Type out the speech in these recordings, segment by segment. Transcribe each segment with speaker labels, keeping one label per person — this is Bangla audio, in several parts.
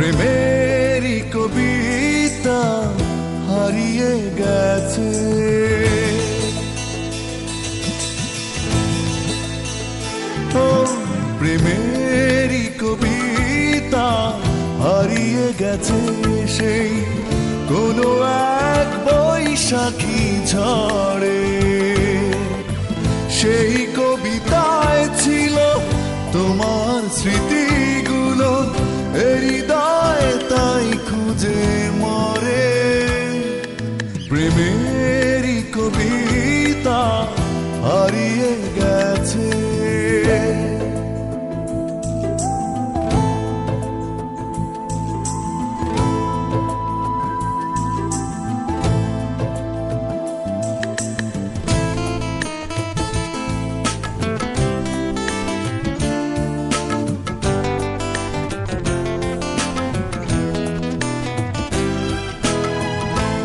Speaker 1: প্রেমেরই কবিতা হারিয়ে গেছে। ও প্রেমেরই কবিতা হারিয়ে গেছে সেই কোনো এক বৈশাখী ঝড়ে। সেই কবিতায় ছিল তোমার স্মৃতিগুলো, হৃদয় তাই খুঁজে মরে। প্রেমেরই কবিতা হারিয়ে গেছে।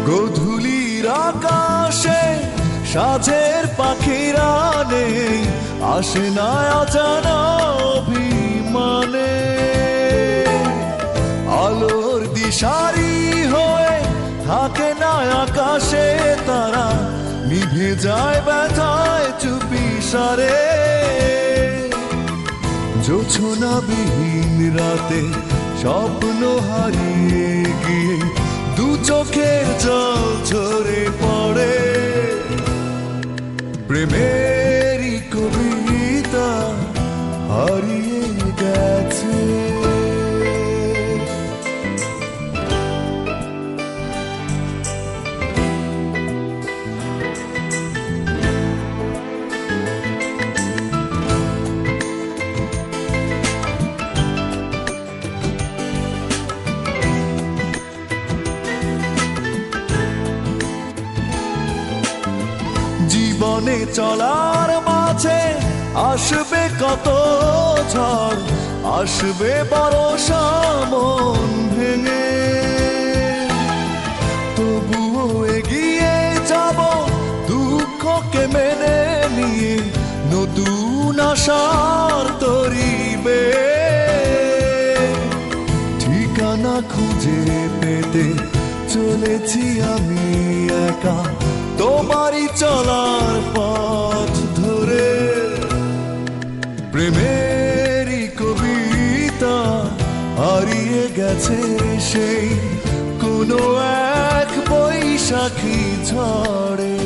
Speaker 1: গধূলির আকাশে সাঁঝের পাখিরা নেই, আসে না অজানা অভিমানে। আলোর দিশারি হয়ে থাকে না আকাশে তারা, নিভে যায় ব্যথায় চুপি সারে। জোছনাবিহীন রাতে স্বপ্ন হারিয়ে গিয়ে দু চোখের জল ঝরে পড়ে। প্রেমেরই কবিতা হারিয়ে গেছে। জীবনে চলার মাঝে আসবে কত ঝড়, আসবে বর্ষা মন ভেঙে। তবুও এগিয়ে যাব দুঃখকে মেনে নিয়ে, নতুন আশার তরিবে। ঠিকানা খুঁজে পেতে চলেছি আমি একা তোমারই চলার পথ ধরে। প্রেমেরই কবিতা হারিয়ে গেছে সেই কোনো এক বৈশাখী ঝড়ে।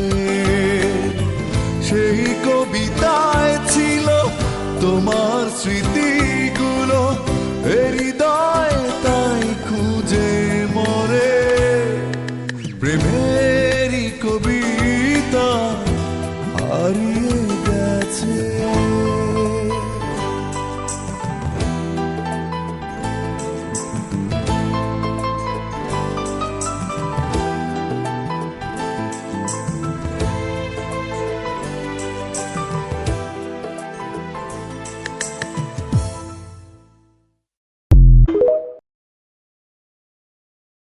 Speaker 1: সেই কবিতায় ছিল তোমার স্মৃতি